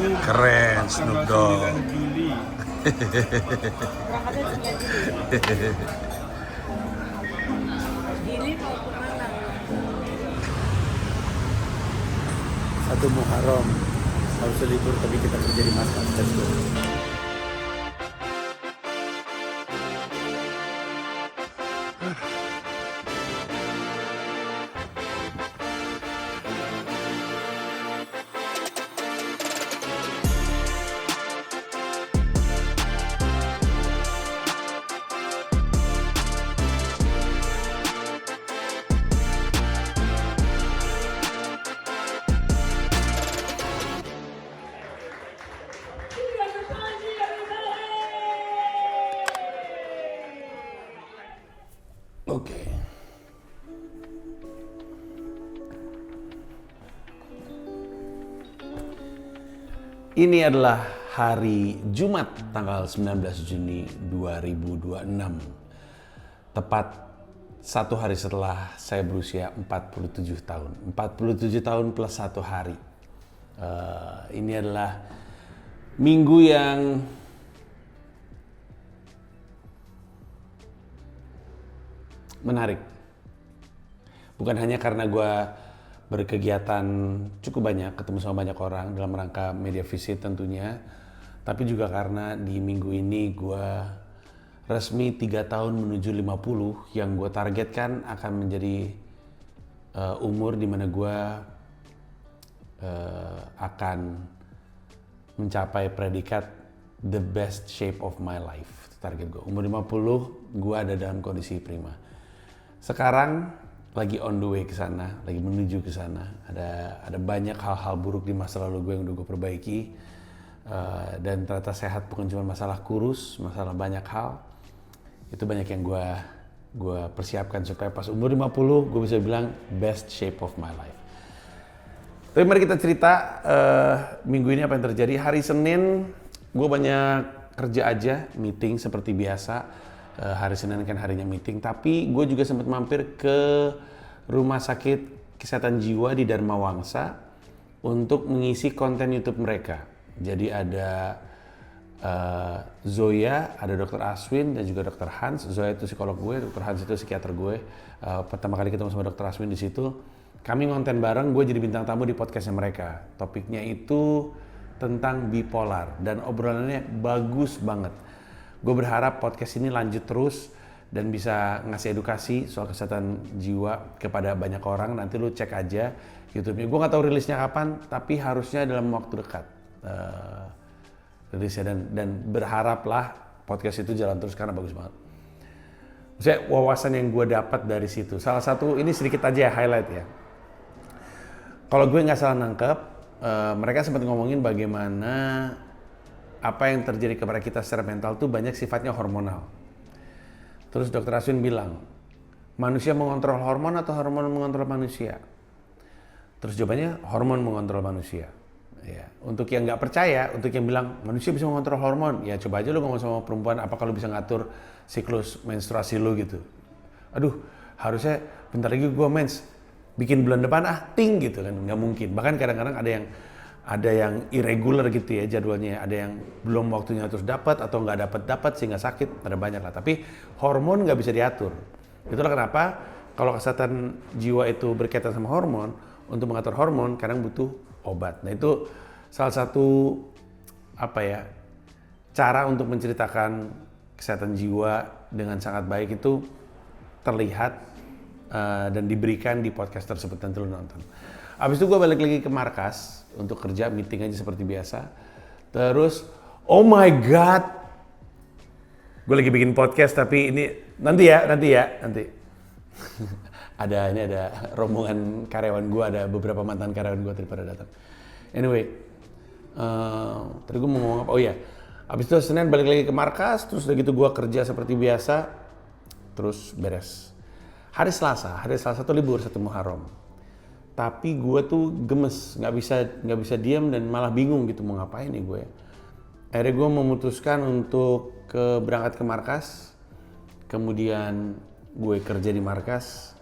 Keren, Snoop Dogg. 9 Juli. Gili mau kemana? Satu Muharram harus libur tapi kita kerja di markas. Let's go. Oke. Ini adalah hari Jumat tanggal 19 Juni 2026. Tepat satu hari setelah saya berusia 47 tahun. 47 tahun plus satu hari. Ini adalah minggu yang menarik. Bukan hanya karena gue berkegiatan cukup banyak, ketemu sama banyak orang dalam rangka media visit tentunya, tapi juga karena di minggu ini gue resmi 3 tahun menuju 50 yang gue targetkan akan menjadi umur di mana gue akan mencapai predikat the best shape of my life. Itu target gue. Umur 50 gue ada dalam kondisi prima. Sekarang lagi on the way ke sana, lagi menuju ke sana. Ada banyak hal-hal buruk di masa lalu gue yang udah gue perbaiki. Dan ternyata sehat bukan cuma masalah kurus, masalah banyak hal. Itu banyak yang gue persiapkan supaya pas umur 50 gue bisa bilang best shape of my life. Tapi mari kita cerita minggu ini apa yang terjadi. Hari Senin gue banyak kerja aja, meeting seperti biasa. Hari Senin kan harinya meeting, tapi gue juga sempat mampir ke rumah sakit kesehatan jiwa di Dharma Wangsa untuk mengisi konten YouTube mereka. Jadi ada Zoya, ada Dr. Aswin dan juga Dr. Hans. Zoya itu psikolog gue, Dr. Hans itu psikiater gue. Pertama kali ketemu sama Dr. Aswin di situ, kami ngonten bareng. Gue jadi bintang tamu di podcastnya mereka. Topiknya itu tentang bipolar dan obrolannya bagus banget. Gue berharap podcast ini lanjut terus dan bisa ngasih edukasi soal kesehatan jiwa kepada banyak orang. Nanti lu cek aja YouTube-nya. Gue nggak tahu rilisnya kapan, tapi harusnya dalam waktu dekat rilisnya dan berharaplah podcast itu jalan terus karena bagus banget. Maksudnya wawasan yang gue dapat dari situ. Salah satu ini sedikit aja ya highlight ya. Kalau gue nggak salah nangkep, mereka sempat ngomongin bagaimana apa yang terjadi kepada kita secara mental tuh banyak sifatnya hormonal. Terus Dr. Aswin bilang, manusia mengontrol hormon atau hormon mengontrol manusia? Terus jawabannya, hormon mengontrol manusia. Ya. Untuk yang nggak percaya, untuk yang bilang manusia bisa mengontrol hormon, ya coba aja lu ngomong sama perempuan, apa kalau bisa ngatur siklus menstruasi lu gitu. Aduh, harusnya bentar lagi gue mens, bikin bulan depan ting gitu kan, nggak mungkin. Bahkan kadang-kadang ada yang irregular gitu ya jadwalnya, ada yang belum waktunya terus dapat atau nggak dapat sehingga sakit, ada banyak lah. Tapi hormon nggak bisa diatur. Itulah kenapa kalau kesehatan jiwa itu berkaitan sama hormon, untuk mengatur hormon kadang butuh obat. Nah itu salah satu cara untuk menceritakan kesehatan jiwa dengan sangat baik itu terlihat dan diberikan di podcast tersebut. Nanti lu nonton. Abis itu gue balik lagi ke markas untuk kerja, meeting aja seperti biasa. Terus, oh my god, gue lagi bikin podcast tapi ini nanti. ada rombongan karyawan gue, ada beberapa mantan karyawan gue tadi pada datang. Anyway, tadi gue mau ngomong apa? Oh iya, abis itu Senin balik lagi ke markas, terus udah gitu gue kerja seperti biasa, terus beres. Hari Selasa tuh libur, 1 Muharram. Tapi gue tuh gemes, nggak bisa diam dan malah bingung gitu mau ngapain nih gue. Akhirnya gue memutuskan untuk berangkat ke markas, kemudian gue kerja di markas,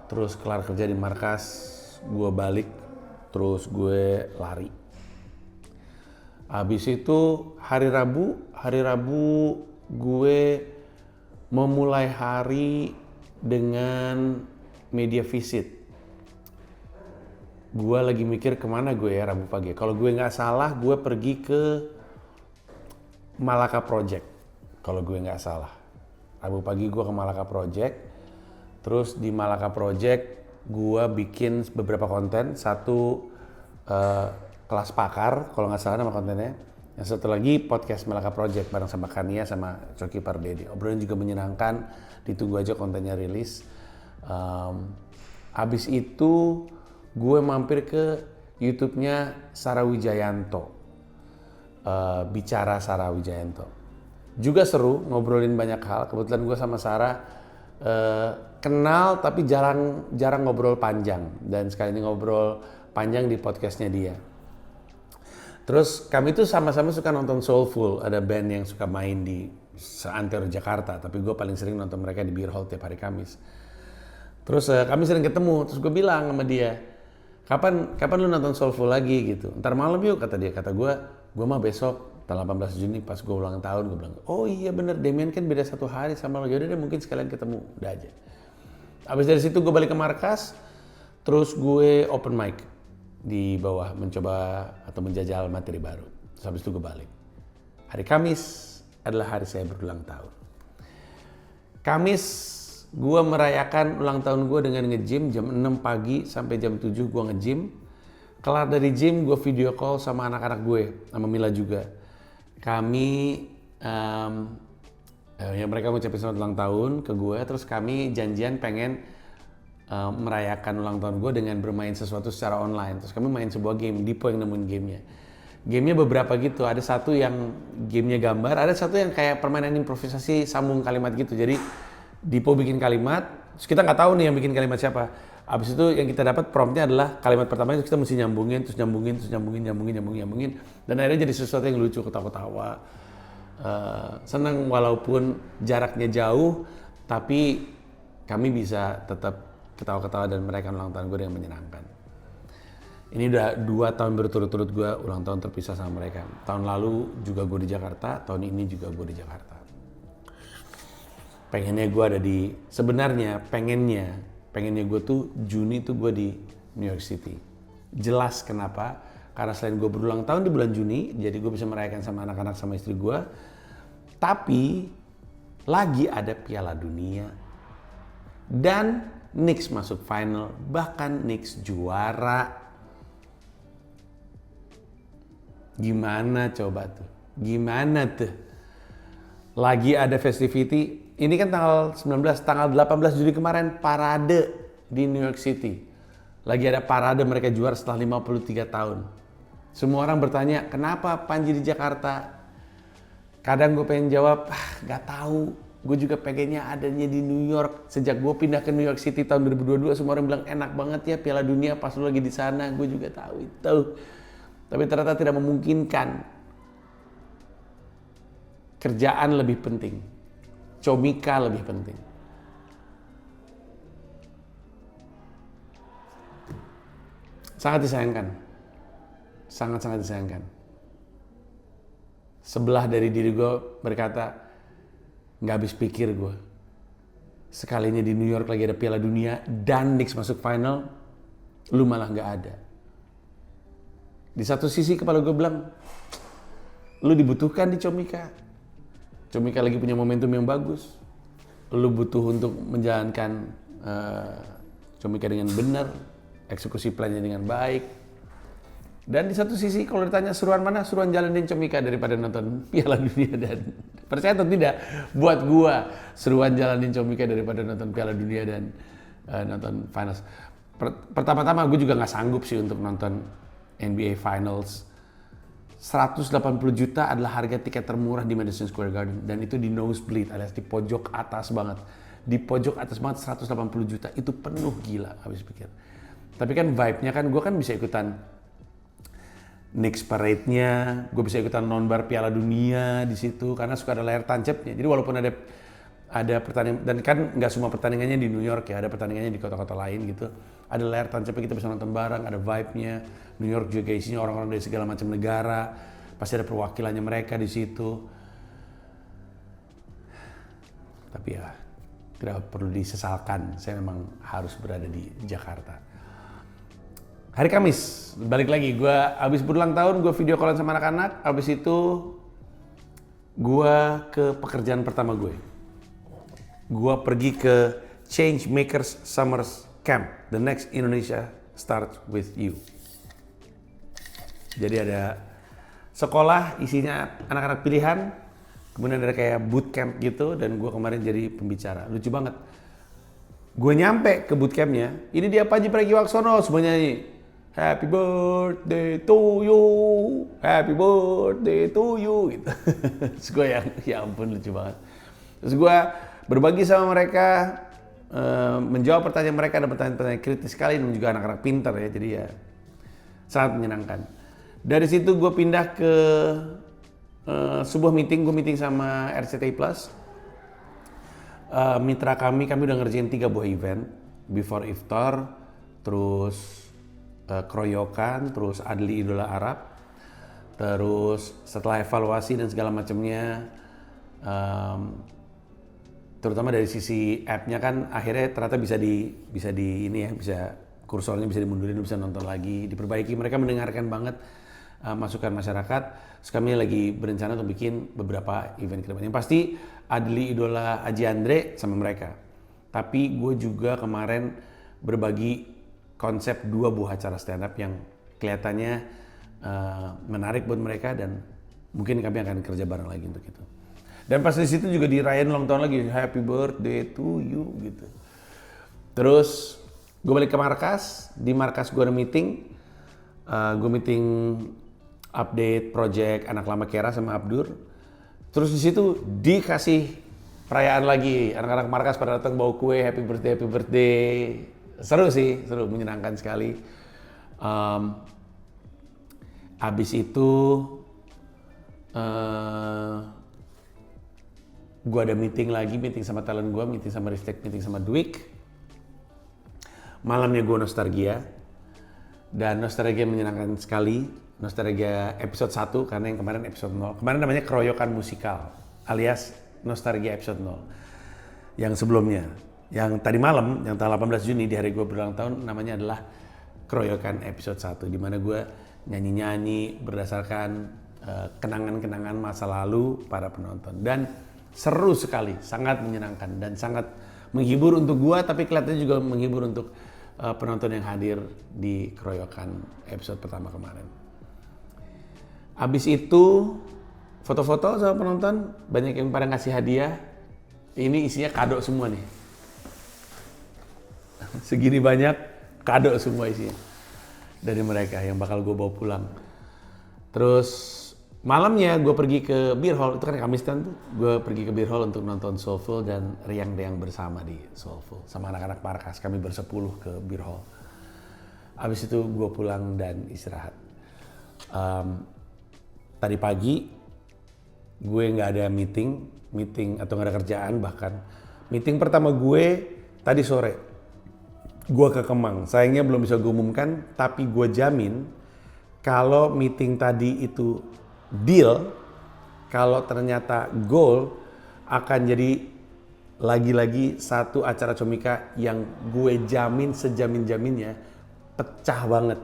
terus kelar kerja di markas, gue balik, terus gue lari. Habis itu hari Rabu gue memulai hari dengan media visit. Gue lagi mikir kemana gue ya Rabu pagi. Kalau gue nggak salah, gue pergi ke Malaka Project. Kalau gue nggak salah, Rabu pagi gue ke Malaka Project. Terus di Malaka Project gue bikin beberapa konten. Satu kelas pakar, kalau nggak salah nama kontennya. Yang satu lagi podcast Malaka Project bareng sama Kania sama Coki Pardede. Obrolan juga menyenangkan, ditunggu aja kontennya rilis. Abis itu gue mampir ke YouTube-nya Sarah Wijayanto, Bicara Sarah Wijayanto. Juga seru, ngobrolin banyak hal. Kebetulan gue sama Sarah kenal tapi jarang ngobrol panjang. Dan sekali ini ngobrol panjang di podcastnya dia. Terus kami tuh sama-sama suka nonton Soulful, ada band yang suka main di seantero Jakarta, tapi gue paling sering nonton mereka di Beer Hall tiap hari Kamis. Terus kami sering ketemu, terus gue bilang sama dia, kapan lu nonton Soulful lagi gitu? Ntar malam yuk, kata dia. Kata gue mah besok, tanggal 18 Juni pas gue ulang tahun. Gue bilang, oh iya bener, Demian kan beda 1 hari sama lo, yaudah deh mungkin sekalian ketemu, udah aja. Abis dari situ gue balik ke markas, terus gue open mic di bawah, mencoba atau menjajal materi baru. Terus habis itu gue balik. Hari Kamis adalah hari saya berulang tahun. Kamis gue merayakan ulang tahun gue dengan nge-gym jam 6 pagi sampai jam 7 gue nge-gym. Kelar dari gym gue video call sama anak-anak gue, sama Mila juga. Kami mereka ngucapin selamat ulang tahun ke gue, terus kami janjian pengen merayakan ulang tahun gue dengan bermain sesuatu secara online. Terus kami main sebuah game, Dipo yang nemuin gamenya. Gamenya beberapa gitu, ada satu yang gamenya gambar, ada satu yang kayak permainan improvisasi sambung kalimat gitu. Jadi Dipo bikin kalimat, terus kita nggak tahu nih yang bikin kalimat siapa. Abis itu yang kita dapat promptnya adalah kalimat pertama itu kita mesti nyambungin. Dan akhirnya jadi sesuatu yang lucu, ketawa-ketawa. Senang walaupun jaraknya jauh, tapi kami bisa tetap ketawa-ketawa dan merayakan ulang tahun gue yang menyenangkan. Ini udah 2 tahun berturut-turut gue ulang tahun terpisah sama mereka. Tahun lalu juga gue di Jakarta, tahun ini juga gue di Jakarta. Pengennya gue tuh Juni tuh gue di New York City. Jelas kenapa? Karena selain gue berulang tahun di bulan Juni, jadi gue bisa merayakan sama anak-anak sama istri gue. Tapi lagi ada Piala Dunia dan Knicks masuk final, bahkan Knicks juara. Gimana coba tuh? Gimana tuh? Lagi ada festivity. Ini kan tanggal 18 Juli kemarin parade di New York City. Lagi ada parade mereka juara setelah 53 tahun. Semua orang bertanya, kenapa Panji di Jakarta? Kadang gue pengen jawab, gak tahu. Gue juga pengennya adanya di New York. Sejak gue pindah ke New York City tahun 2022, semua orang bilang enak banget ya Piala Dunia pas lu lagi di sana. Gue juga tahu itu. Tapi ternyata tidak memungkinkan. Kerjaan lebih penting. Comika lebih penting. Sangat disayangkan. Sangat-sangat disayangkan. Sebelah dari diri gue berkata, nggak habis pikir gue. Sekalinya di New York lagi ada Piala Dunia dan Knicks masuk final, lu malah nggak ada. Di satu sisi kepala gue bilang, lu dibutuhkan di Comika. Comika lagi punya momentum yang bagus. Lu butuh untuk menjalankan Comika dengan benar, eksekusi plannya dengan baik. Dan di satu sisi kalau ditanya seruan mana, seruan jalanin Comika daripada nonton Piala Dunia. Dan percaya atau tidak, buat gua seruan jalanin Comika daripada nonton Piala Dunia dan nonton Finals. Pertama-tama gue juga nggak sanggup sih untuk nonton NBA Finals. 180 juta adalah harga tiket termurah di Madison Square Garden, dan itu di nosebleed alias di pojok atas banget. Di pojok atas banget 180 juta, itu penuh, gila habis pikir. Tapi kan vibe-nya kan, gue kan bisa ikutan Knicks parade-nya, gue bisa ikutan nonbar Piala Dunia di situ karena suka ada layar tancapnya. Jadi walaupun ada pertandingan, dan kan nggak semua pertandingannya di New York ya, ada pertandingannya di kota-kota lain gitu. Ada layar tancapnya, kita bisa nonton bareng, ada vibe-nya. New York juga isinya orang-orang dari segala macam negara. pasti ada perwakilannya mereka di situ. Tapi ya tidak perlu disesalkan, saya memang harus berada di Jakarta. Hari Kamis, balik lagi, gue abis berulang tahun, gue video callan sama anak-anak, abis itu gue ke pekerjaan pertama gue. Gue pergi ke Change Makers Summer Camp, the next Indonesia starts with you. Jadi ada sekolah isinya anak-anak pilihan, kemudian ada kayak bootcamp gitu, dan gue kemarin jadi pembicara. Lucu banget. Gue nyampe ke bootcampnya, ini dia Panji Pragiwaksono, semuanya nyanyi. Happy birthday to you, happy birthday to you, gitu. Terus gue ya ampun lucu banget. Terus gue berbagi sama mereka, menjawab pertanyaan mereka, ada pertanyaan-pertanyaan kritis sekali, dan juga anak-anak pintar ya, jadi ya sangat menyenangkan. Dari situ gue pindah ke sebuah meeting, gue meeting sama RCTI Plus. Mitra kami udah ngerjain 3 buah event, Before Iftar, terus Keroyokan, terus Adli Idola Arab, terus setelah evaluasi dan segala macamnya, terutama dari sisi app-nya kan akhirnya ternyata bisa di ini ya, bisa kursornya bisa dimundurin, bisa nonton lagi, diperbaiki. Mereka mendengarkan banget masukan masyarakat. Terus kami lagi berencana untuk bikin beberapa event ke depan. Yang pasti Adli Idola Aji Andre sama mereka. Tapi gue juga kemarin berbagi konsep 2 buah acara stand up yang kelihatannya menarik buat mereka, dan mungkin kami akan kerja bareng lagi untuk itu. Dan pas di situ juga dirayain ulang tahun lagi, happy birthday to you gitu. Terus gue balik ke markas, di markas gue ada meeting, gue meeting update project Anak Lama Kera sama Abdur. Terus di situ dikasih perayaan lagi, anak-anak markas pada datang bawa kue, happy birthday. Seru sih, seru, menyenangkan sekali. Abis itu gue ada meeting lagi, meeting sama talent gue, meeting sama Ristek, meeting sama Dwik. Malamnya gue nostalgia, dan nostalgia menyenangkan sekali. Nostalgia episode 1, karena yang kemarin episode 0. Kemarin namanya Keroyokan Musikal, alias nostalgia episode 0. Yang sebelumnya, yang tadi malam, yang tanggal 18 Juni di hari gue berulang tahun, namanya adalah Keroyokan episode 1, di mana gue nyanyi-nyanyi berdasarkan kenangan-kenangan masa lalu para penonton. Dan seru sekali, sangat menyenangkan dan sangat menghibur untuk gue, tapi kelihatannya juga menghibur untuk penonton yang hadir di Keroyokan episode pertama kemarin. Abis itu foto-foto sama penonton, banyak yang pada ngasih hadiah. Ini isinya kado semua nih. Segini banyak kado semua isinya dari mereka yang bakal gue bawa pulang. Terus malamnya gue pergi ke Beer Hall, itu kan Kamis kan tuh. Gue pergi ke Beer Hall untuk nonton Soulful dan riang-riang bersama di Soulful sama anak-anak markas. Kami bersepuluh ke Beer Hall. Abis itu gue pulang dan istirahat. Tadi pagi gue nggak ada meeting atau nggak ada kerjaan bahkan. Meeting pertama gue tadi sore. Gue ke Kemang. Sayangnya belum bisa gue umumkan, tapi gue jamin kalau meeting tadi itu deal, kalau ternyata goal, akan jadi lagi-lagi satu acara Comika yang gue jamin sejamin-jaminnya pecah banget.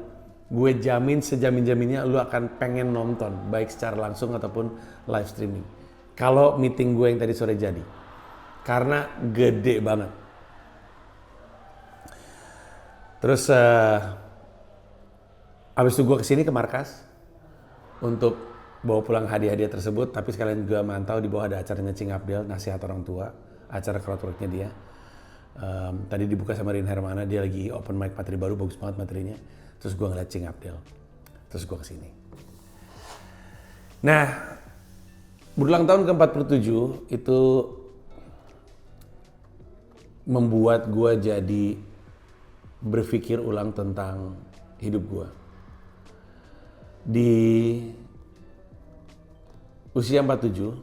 Gue jamin sejamin-jaminnya lu akan pengen nonton, baik secara langsung ataupun live streaming. Kalau meeting gue yang tadi sore jadi. Karena gede banget. Terus abis itu gue kesini ke markas untuk bawa pulang hadiah-hadiah tersebut, tapi sekalian juga mantau di bawah ada acaranya Cing Abdel, nasihat orang tua, acara crowdworknya dia. Tadi dibuka sama Rin Hermana, dia lagi open mic materi baru, bagus banget materinya. Terus gue ngeliat Cing Abdel, terus gue kesini. Nah, berulang tahun ke-47 itu membuat gue jadi berpikir ulang tentang hidup gue. Di usia 47,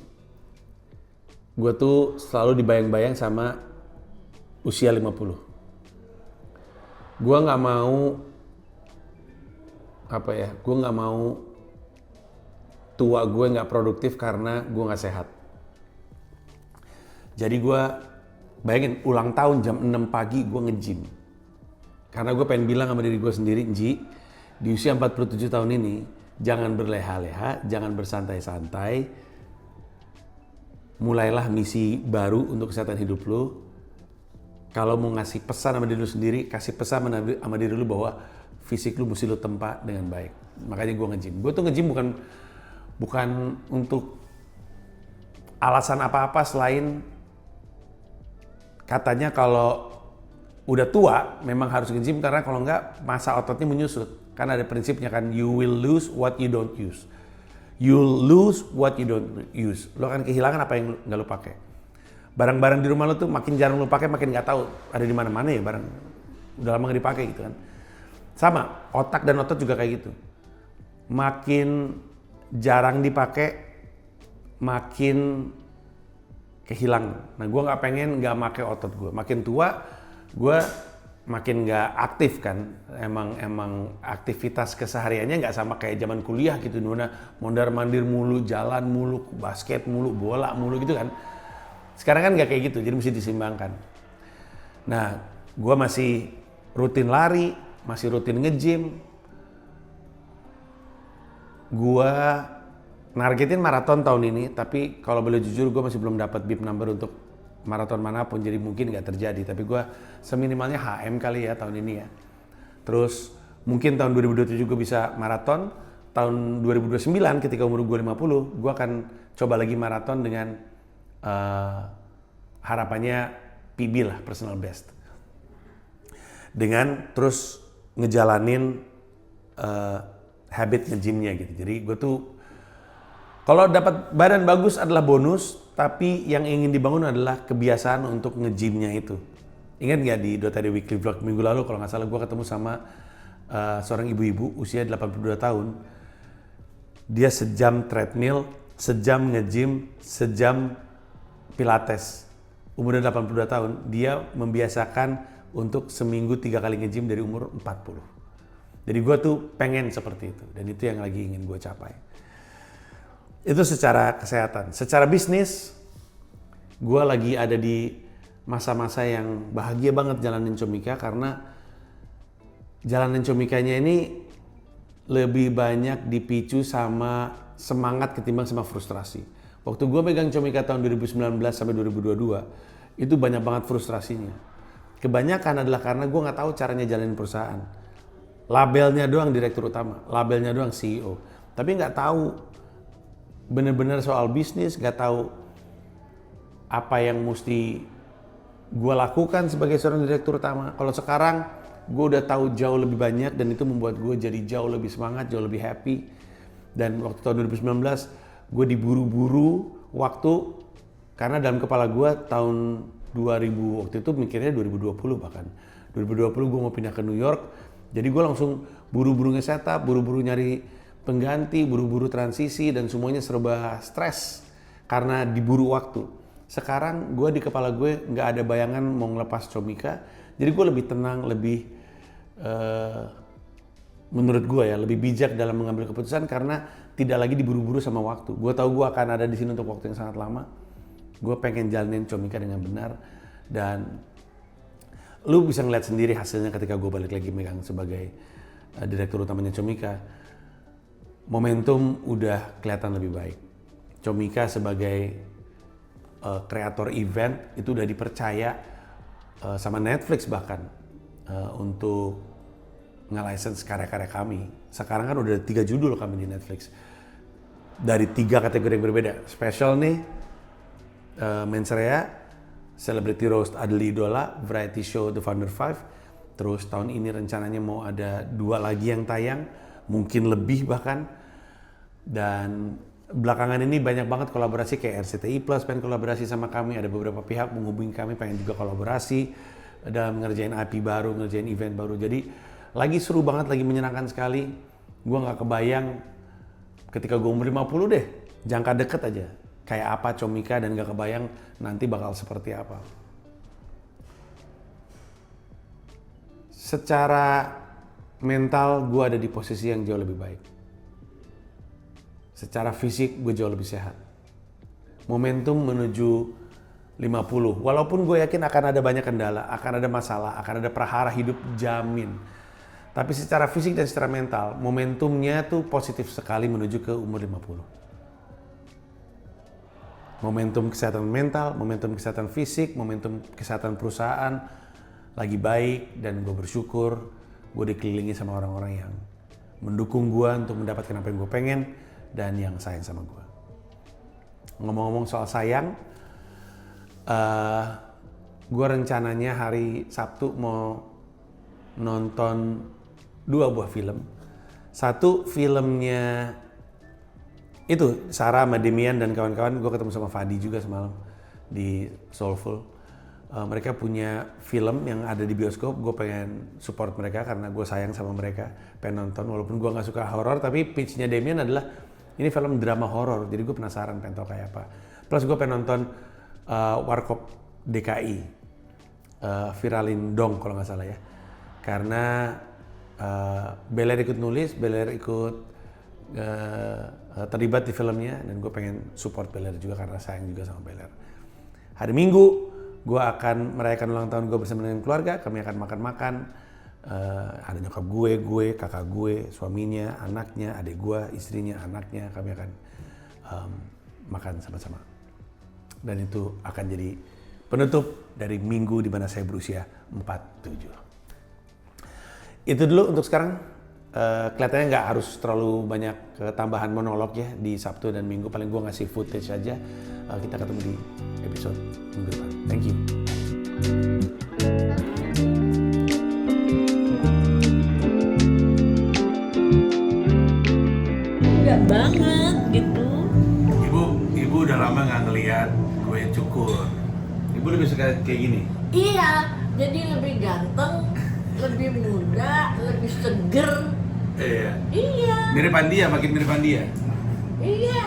gue tuh selalu dibayang-bayang sama usia 50. Gue gak mau, gue gak mau tua gue nggak produktif karena gue nggak sehat. Jadi gue bayangin ulang tahun jam 6 pagi gue nge-gym. Karena gue pengen bilang sama diri gue sendiri, Ji, di usia 47 tahun ini, jangan berleha-leha, jangan bersantai-santai. Mulailah misi baru untuk kesehatan hidup lu. Kalau mau ngasih pesan sama diri lu sendiri, kasih pesan sama diri lu bahwa fisik lu mesti lu tempa dengan baik. Makanya gue nge-gym. Gue tuh nge-gym bukan untuk alasan apa-apa selain katanya kalau udah tua memang harus nge-gym karena kalau enggak masa ototnya menyusut. Kan ada prinsipnya kan, you will lose what you don't use. You'll lose what you don't use. Lo akan kehilangan apa yang nggak lo pakai. Barang-barang di rumah lo tuh makin jarang lo pakai, makin nggak tahu ada di mana-mana ya barang. Udah lama nggak dipakai gitu kan. Sama, otak dan otot juga kayak gitu. Makin jarang dipakai, makin kehilangan. Nah, gue nggak pengen nggak pakai otot gue. Makin tua, gue makin nggak aktif kan. Emang aktivitas kesehariannya nggak sama kayak zaman kuliah gitu. Dimana mondar-mandir mulu, jalan mulu, basket mulu, bola mulu gitu kan. Sekarang kan nggak kayak gitu, jadi mesti disimbangkan. Nah, gue masih rutin lari, masih rutin nge-gym. Gue nargetin maraton tahun ini, tapi kalau boleh jujur gue masih belum dapat bib number untuk maraton manapun, jadi mungkin nggak terjadi. Tapi gue seminimalnya HM kali ya tahun ini ya. Terus mungkin tahun 2027 gue bisa maraton. Tahun 2029 ketika umur gue 50, gue akan coba lagi maraton dengan harapannya PB lah, personal best. Dengan terus ngejalanin habit nge-gymnya gitu. Jadi gue tuh kalau dapat badan bagus adalah bonus, tapi yang ingin dibangun adalah kebiasaan untuk nge-gymnya itu. Ingat nggak di Dotari Weekly Vlog minggu lalu kalau nggak salah gue ketemu sama seorang ibu-ibu usia 82 tahun. Dia sejam treadmill, sejam nge-gym, sejam pilates. Umurnya 82 tahun, dia membiasakan untuk seminggu 3 kali nge-gym dari umur 40. Jadi gue tuh pengen seperti itu, dan itu yang lagi ingin gue capai. Itu secara kesehatan. Secara bisnis, gue lagi ada di masa-masa yang bahagia banget jalanin Comika karena jalanin Comikanya ini lebih banyak dipicu sama semangat ketimbang sama frustrasi. Waktu gue megang Comika tahun 2019 sampai 2022, itu banyak banget frustrasinya. Kebanyakan adalah karena gue nggak tahu caranya jalanin perusahaan. Labelnya doang direktur utama, labelnya doang CEO. Tapi nggak tahu bener-bener soal bisnis, gak tahu apa yang mesti gue lakukan sebagai seorang direktur utama. Kalau sekarang gue udah tahu jauh lebih banyak dan itu membuat gue jadi jauh lebih semangat, jauh lebih happy. Dan waktu tahun 2019 gue diburu-buru waktu karena dalam kepala gue tahun 2000 waktu itu mikirnya 2020 bahkan. 2020 gue mau pindah ke New York, jadi gue langsung buru-buru nge-setup, buru-buru nyari pengganti, buru-buru transisi, dan semuanya serba stres karena diburu waktu. Sekarang gue di kepala gue nggak ada bayangan mau ngelepas Comika, jadi gue lebih tenang, lebih menurut gue ya lebih bijak dalam mengambil keputusan karena tidak lagi diburu-buru sama waktu. Gue tahu gue akan ada di sini untuk waktu yang sangat lama. Gue pengen jalanin Comika dengan benar, dan lu bisa ngeliat sendiri hasilnya ketika gue balik lagi megang sebagai direktur utamanya Comika. Momentum udah kelihatan lebih baik. Comika sebagai kreator event itu udah dipercaya sama Netflix bahkan untuk nge-license karya-karya kami. Sekarang kan udah 3 judul kami di Netflix. Dari 3 kategori yang berbeda. Special nih, Mens Rea, Celebrity Roast Adli Idola, Variety Show The Founder 5. Terus tahun ini rencananya mau ada 2 lagi yang tayang, mungkin lebih bahkan. Dan belakangan ini banyak banget kolaborasi kayak RCTI Plus pengen kolaborasi sama kami, ada beberapa pihak menghubungi kami pengen juga kolaborasi dalam ngerjain IP baru, ngerjain event baru. Jadi lagi seru banget, lagi menyenangkan sekali. Gue nggak kebayang ketika gue umur 50 deh, jangka deket aja kayak apa Comika, dan nggak kebayang nanti bakal seperti apa. Secara mental gue ada di posisi yang jauh lebih baik. secara fisik gue jauh lebih sehat. Momentum menuju 50. Walaupun gue yakin akan ada banyak kendala, akan ada masalah, akan ada prahara hidup jamin. Tapi secara fisik dan secara mental, momentumnya tuh positif sekali menuju ke umur 50. Momentum kesehatan mental, momentum kesehatan fisik, momentum kesehatan perusahaan lagi baik, dan gue bersyukur gue dikelilingi sama orang-orang yang mendukung gue untuk mendapatkan apa yang gue pengen dan yang sayang sama gue. Ngomong-ngomong soal sayang, gue rencananya hari Sabtu mau nonton 2 buah film. Satu filmnya itu Sarah sama Demian dan kawan-kawan. Gue ketemu sama Fadi juga semalam di Soulful. Mereka punya film yang ada di bioskop. Gue pengen support mereka karena gue sayang sama mereka, pengen nonton. Walaupun gue gak suka horor, tapi pitch-nya Demian adalah ini film drama horor. Jadi gue penasaran pengen tau kayak apa. Plus gue pengen nonton Warkop DKI, viralin dong kalau nggak salah ya. Karena Beler ikut nulis, Beler ikut terlibat di filmnya, dan gue pengen support Beler juga karena sayang juga sama Beler. Hari Minggu gue akan merayakan ulang tahun gue bersama dengan keluarga. Kami akan makan-makan. Ada nyokap gue, kakak gue, suaminya, anaknya, adik gue, istrinya, anaknya. Kami akan makan sama-sama. Dan itu akan jadi penutup dari minggu di mana saya berusia 47. Itu dulu untuk sekarang. Kelihatannya nggak harus terlalu banyak tambahan monolog ya di Sabtu dan Minggu. Paling gue ngasih footage aja. Kita ketemu di episode minggu depan. Thank you. Enggak banget gitu. Ibu udah lama nggak ngeliat gue cukur. Ibu lebih suka kayak gini. Iya, jadi lebih ganteng, lebih muda, lebih seger. Iya. Iya. Mirip Andia, makin mirip Andia. Iya.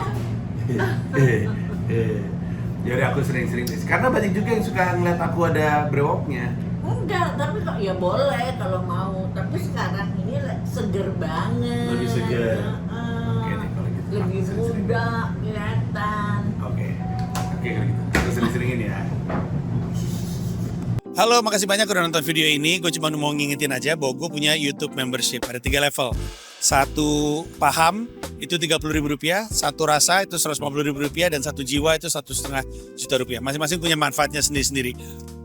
Jadi aku sering-sering karena banyak juga yang suka ngeliat aku ada brewoknya. Enggak, tapi kok ya boleh kalau mau. Tapi sekarang ini seger banget. Lebih seger. Oke deh kalau gitu. Lebih Aku sering-sering. muda kelihatan. Oke kalau gitu. Aku sering-seringin ya. Halo, makasih banyak udah nonton video ini. Gue cuma mau ngingetin aja bahwa gue punya YouTube membership. Ada 3 level. Satu paham itu Rp30.000, satu rasa itu Rp150.000, dan satu jiwa itu Rp1,5 juta. Masing-masing punya manfaatnya sendiri-sendiri.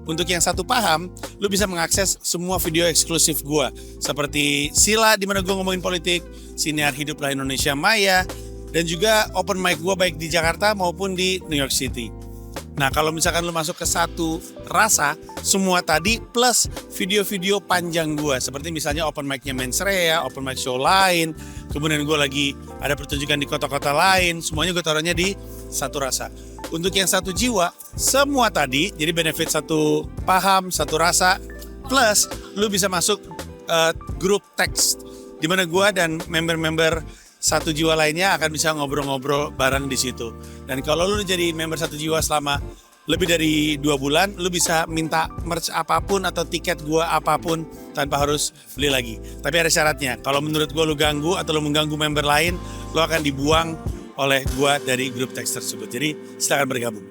Untuk yang satu paham, lu bisa mengakses semua video eksklusif gue. Seperti Sila, di mana gue ngomongin politik, Siniar Hiduplah Indonesia Maya, dan juga open mic gue baik di Jakarta maupun di New York City. Nah, kalau misalkan lu masuk ke satu rasa, semua tadi plus video-video panjang gue. Seperti misalnya open mic-nya Mensrea, open mic show lain, kemudian gue lagi ada pertunjukan di kota-kota lain, semuanya gue taruhnya di satu rasa. Untuk yang satu jiwa, semua tadi, jadi benefit satu paham, satu rasa, plus lu bisa masuk grup teks, di mana gue dan member-member satu jiwa lainnya akan bisa ngobrol-ngobrol bareng di situ. Dan kalau lu jadi member satu jiwa selama lebih dari 2 bulan, lu bisa minta merch apapun atau tiket gua apapun tanpa harus beli lagi. Tapi ada syaratnya. Kalau menurut gua lu ganggu atau lu mengganggu member lain, lu akan dibuang oleh gua dari grup teks tersebut. Jadi silakan bergabung.